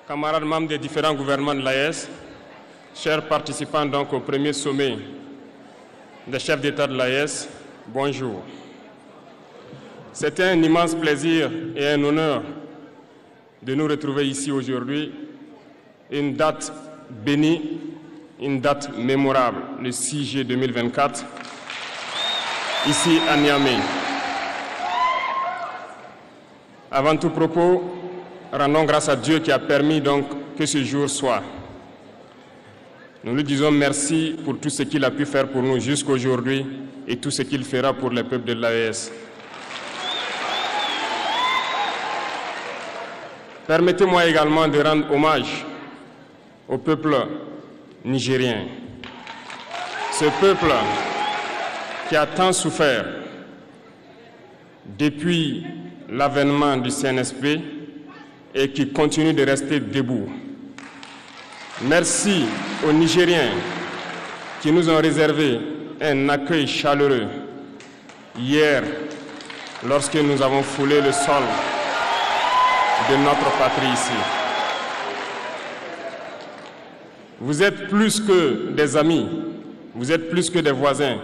camarades membres des différents gouvernements de l'AES, chers participants donc au premier sommet des chefs d'État de l'AES, bonjour. C'est un immense plaisir et un honneur de nous retrouver ici aujourd'hui, une date bénie, une date mémorable, le 6 juillet 2024, ici à Niamey. Avant tout propos, rendons grâce à Dieu qui a permis donc que ce jour soit. Nous lui disons merci pour tout ce qu'il a pu faire pour nous jusqu'aujourd'hui et tout ce qu'il fera pour les peuples de l'AES. Permettez-moi également de rendre hommage au peuple nigérien. Ce peuple qui a tant souffert depuis l'avènement du CNSP et qui continue de rester debout. Merci aux Nigériens qui nous ont réservé un accueil chaleureux hier lorsque nous avons foulé le sol de notre patrie ici. Vous êtes plus que des amis, vous êtes plus que des voisins,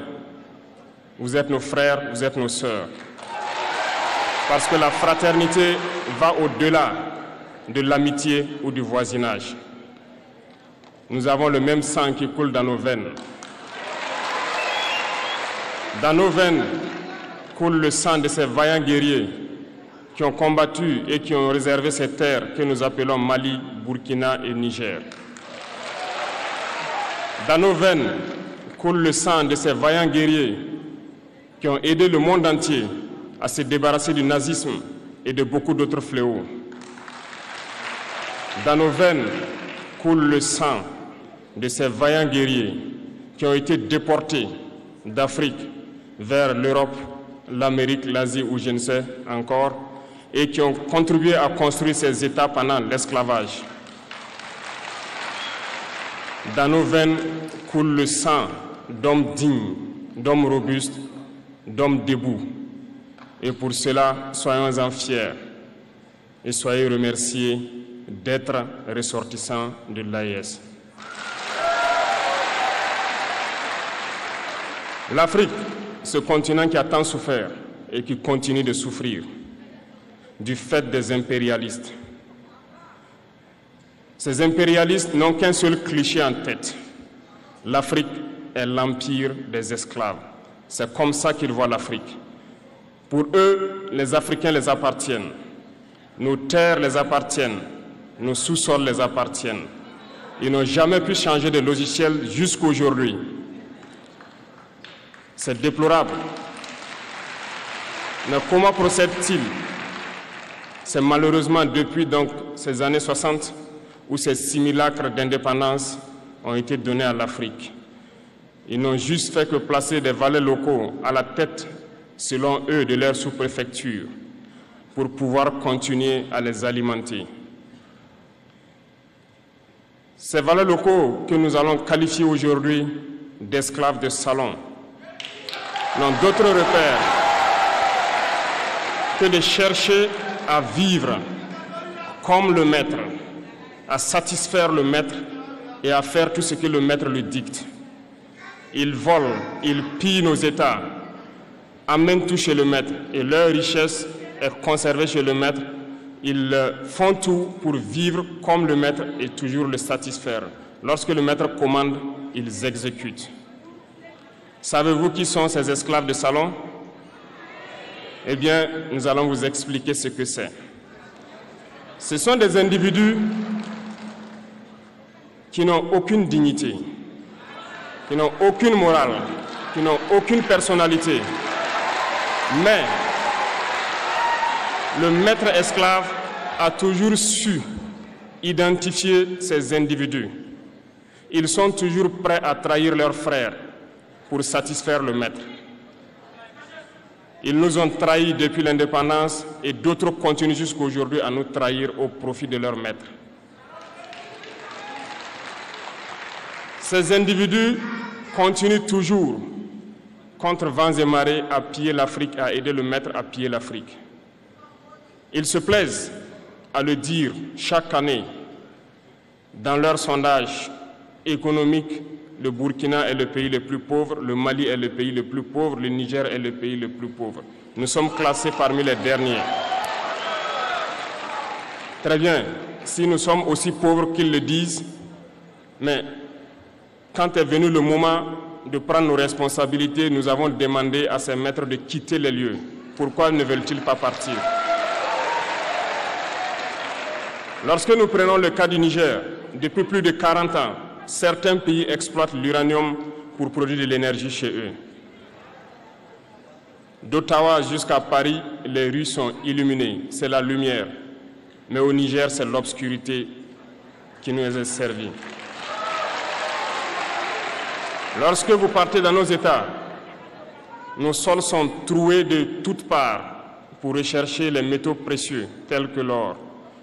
vous êtes nos frères, vous êtes nos sœurs. Parce que la fraternité va au-delà de l'amitié ou du voisinage. Nous avons le même sang qui coule dans nos veines. Dans nos veines coule le sang de ces vaillants guerriers qui ont combattu et qui ont réservé ces terres que nous appelons Mali, Burkina et Niger. Dans nos veines coule le sang de ces vaillants guerriers qui ont aidé le monde entier à se débarrasser du nazisme et de beaucoup d'autres fléaux. Dans nos veines coule le sang de ces vaillants guerriers qui ont été déportés d'Afrique vers l'Europe, l'Amérique, l'Asie ou je ne sais encore, et qui ont contribué à construire ces États pendant l'esclavage. Dans nos veines coule le sang d'hommes dignes, d'hommes robustes, d'hommes debout. Et pour cela, soyons-en fiers et soyez remerciés d'être ressortissants de l'AES. L'Afrique, ce continent qui a tant souffert et qui continue de souffrir du fait des impérialistes. Ces impérialistes n'ont qu'un seul cliché en tête. L'Afrique est l'empire des esclaves. C'est comme ça qu'ils voient l'Afrique. Pour eux, les Africains les appartiennent. Nos terres les appartiennent. Nos sous-sols les appartiennent. Ils n'ont jamais pu changer de logiciel jusqu'à aujourd'hui. C'est déplorable. Mais comment procèdent-ils? C'est malheureusement depuis donc ces années 60 où ces simulacres d'indépendance ont été donnés à l'Afrique. Ils n'ont juste fait que placer des valets locaux à la tête, selon eux, de leur sous-préfecture pour pouvoir continuer à les alimenter. Ces valets locaux que nous allons qualifier aujourd'hui d'esclaves de salon n'ont d'autre repère que de chercher à vivre comme le maître, à satisfaire le maître et à faire tout ce que le maître lui dicte. Ils volent, ils pillent nos États, amènent tout chez le maître et leur richesse est conservée chez le maître. Ils font tout pour vivre comme le maître et toujours le satisfaire. Lorsque le maître commande, ils exécutent. Savez-vous qui sont ces esclaves de salon? Eh bien, nous allons vous expliquer ce que c'est. Ce sont des individus qui n'ont aucune dignité, qui n'ont aucune morale, qui n'ont aucune personnalité. Mais le maître esclave a toujours su identifier ces individus. Ils sont toujours prêts à trahir leurs frères pour satisfaire le maître. Ils nous ont trahis depuis l'indépendance et d'autres continuent jusqu'à aujourd'hui à nous trahir au profit de leur maître. Ces individus continuent toujours, contre vents et marées, à piller l'Afrique, à aider le maître à piller l'Afrique. Ils se plaisent à le dire chaque année Dans leur sondage économique, le Burkina est le pays le plus pauvre, le Mali est le pays le plus pauvre, le Niger est le pays le plus pauvre. Nous sommes classés parmi les derniers. Très bien, si nous sommes aussi pauvres qu'ils le disent, mais quand est venu le moment de prendre nos responsabilités, nous avons demandé à ces maîtres de quitter les lieux. Pourquoi ne veulent-ils pas partir? Lorsque nous prenons le cas du Niger, depuis plus de 40 ans, certains pays exploitent l'uranium pour produire de l'énergie chez eux. D'Ottawa jusqu'à Paris, les rues sont illuminées, c'est la lumière. Mais au Niger, c'est l'obscurité qui nous est servie. Lorsque vous partez dans nos États, nos sols sont troués de toutes parts pour rechercher les métaux précieux tels que l'or.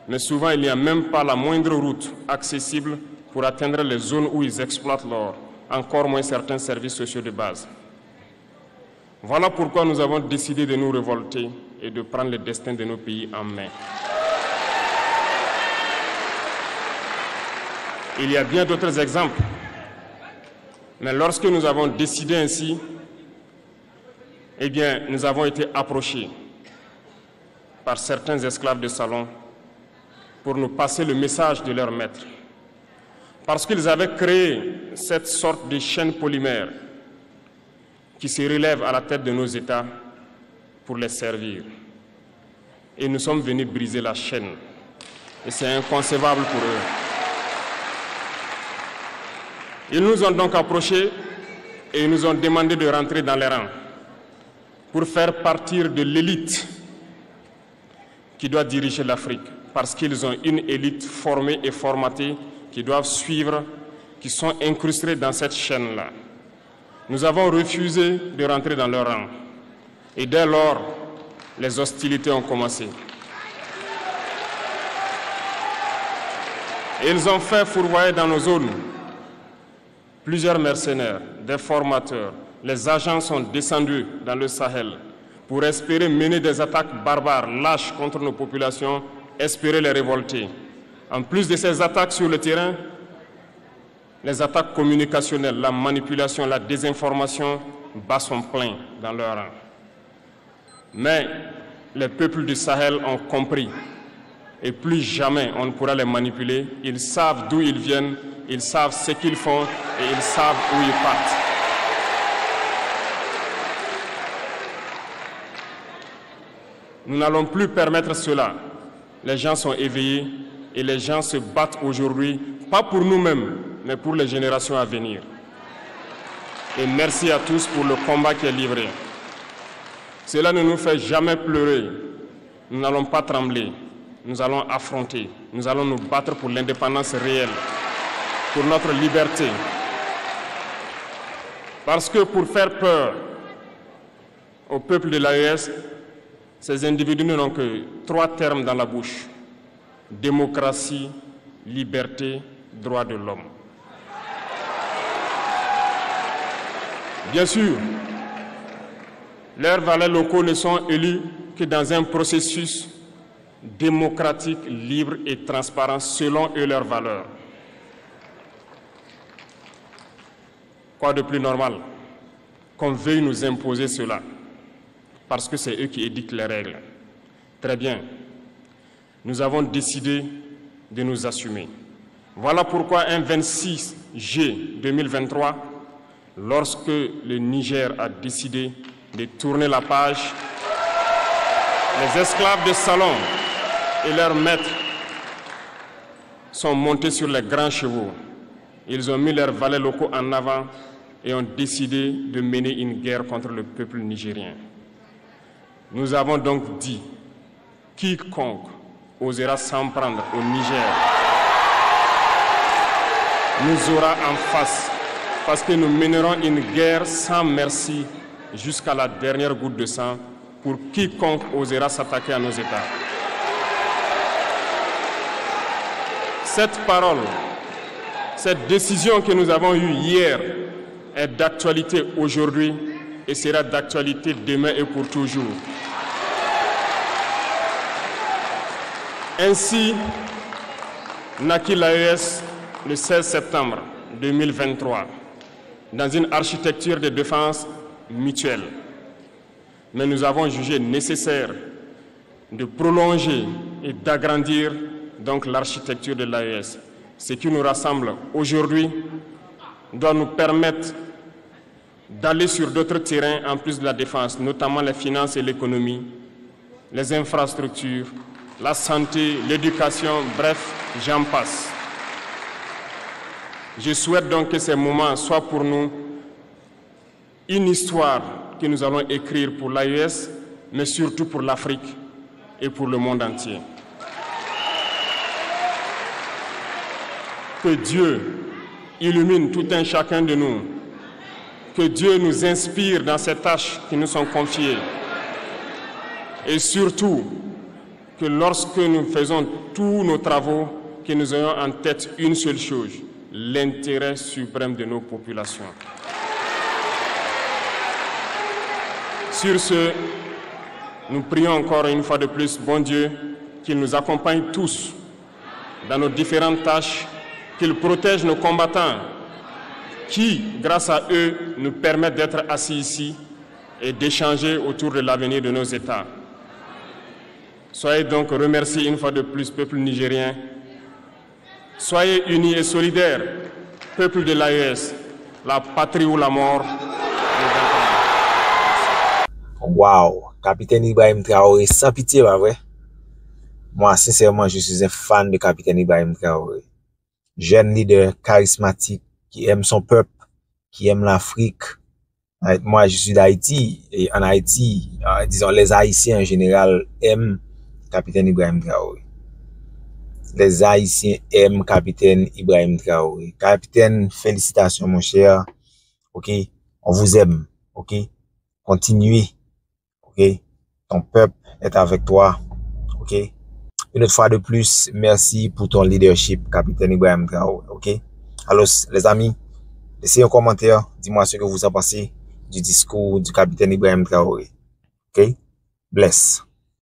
Mais souvent, il n'y a même pas la moindre route accessible pour atteindre les zones où ils exploitent l'or, encore moins certains services sociaux de base. Voilà pourquoi nous avons décidé de nous révolter et de prendre le destin de nos pays en main. Il y a bien d'autres exemples. Mais lorsque nous avons décidé ainsi, eh bien, nous avons été approchés par certains esclaves de salon pour nous passer le message de leur maître. Parce qu'ils avaient créé cette sorte de chaîne polymère qui se relève à la tête de nos États pour les servir. Et nous sommes venus briser la chaîne. Et c'est inconcevable pour eux. Ils nous ont donc approchés et ils nous ont demandé de rentrer dans les rangs pour faire partir de l'élite qui doit diriger l'Afrique, parce qu'ils ont une élite formée et formatée qui doivent suivre, qui sont incrustés dans cette chaîne-là. Nous avons refusé de rentrer dans leur rang. Et dès lors, les hostilités ont commencé. Et ils ont fait fourvoyer dans nos zones plusieurs mercenaires, des formateurs. Les agents sont descendus dans le Sahel pour espérer mener des attaques barbares, lâches contre nos populations, espérer les révolter. En plus de ces attaques sur le terrain, les attaques communicationnelles, la manipulation, la désinformation battent son plein dans leur rang. Mais les peuples du Sahel ont compris et plus jamais on ne pourra les manipuler. Ils savent d'où ils viennent, ils savent ce qu'ils font et ils savent où ils partent. Nous n'allons plus permettre cela. Les gens sont éveillés et les gens se battent aujourd'hui, pas pour nous-mêmes, mais pour les générations à venir. Et merci à tous pour le combat qui est livré. Cela ne nous fait jamais pleurer. Nous n'allons pas trembler. Nous allons affronter. Nous allons nous battre pour l'indépendance réelle, pour notre liberté. Parce que pour faire peur au peuple de l'AES, ces individus n'ont que 3 termes dans la bouche: démocratie, liberté, droits de l'homme. Bien sûr, leurs valets locaux ne sont élus que dans un processus démocratique, libre et transparent selon eux leurs valeurs. Quoi de plus normal qu'on veuille nous imposer cela, parce que c'est eux qui édictent les règles. Très bien, nous avons décidé de nous assumer. Voilà pourquoi un 26 juillet 2023, lorsque le Niger a décidé de tourner la page, les esclaves de salon et leurs maîtres sont montés sur les grands chevaux. Ils ont mis leurs valets locaux en avant et ont décidé de mener une guerre contre le peuple nigérien. Nous avons donc dit, quiconque osera s'en prendre au Niger nous aura en face, parce que nous mènerons une guerre sans merci jusqu'à la dernière goutte de sang pour quiconque osera s'attaquer à nos États. Cette parole, cette décision que nous avons eue hier est d'actualité aujourd'hui et sera d'actualité demain et pour toujours. Ainsi naquit l'AES le 16 septembre 2023 dans une architecture de défense mutuelle. Mais nous avons jugé nécessaire de prolonger et d'agrandir donc l'architecture de l'AES. Ce qui nous rassemble aujourd'hui doit nous permettre d'aller sur d'autres terrains en plus de la défense, notamment les finances et l'économie, les infrastructures, la santé, l'éducation, bref, j'en passe. Je souhaite donc que ces moments soient pour nous une histoire que nous allons écrire pour l'AES, mais surtout pour l'Afrique et pour le monde entier. Que Dieu illumine tout un chacun de nous. Que Dieu nous inspire dans ces tâches qui nous sont confiées. Et surtout, que lorsque nous faisons tous nos travaux, que nous ayons en tête une seule chose, l'intérêt suprême de nos populations. Sur ce, nous prions encore une fois de plus, bon Dieu, qu'il nous accompagne tous dans nos différentes tâches, qu'il protège nos combattants, qui, grâce à eux, nous permettent d'être assis ici et d'échanger autour de l'avenir de nos États. Soyez donc remerciés une fois de plus, peuple nigérien. Soyez unis et solidaires, peuple de l'AES, la patrie ou la mort. Wow, Capitaine Ibrahim Traoré, sans pitié, pas vrai? Moi, sincèrement, je suis un fan de Capitaine Ibrahim Traoré. Jeune leader charismatique, qui aime son peuple, qui aime l'Afrique. Moi, je suis d'Haïti, et en Haïti, disons, les Haïtiens en général aiment Capitaine Ibrahim Traoré. Les Haïtiens aiment Capitaine Ibrahim Traoré. Capitaine, félicitations, mon cher. Ok? On vous aime. Ok? Continuez. Ok? Ton peuple est avec toi. Ok? Une autre fois de plus, merci pour ton leadership, Capitaine Ibrahim Traoré. Ok? Alors, les amis, laissez un commentaire. Dis-moi ce que vous en pensez du discours du Capitaine Ibrahim Traoré. Ok? Bless.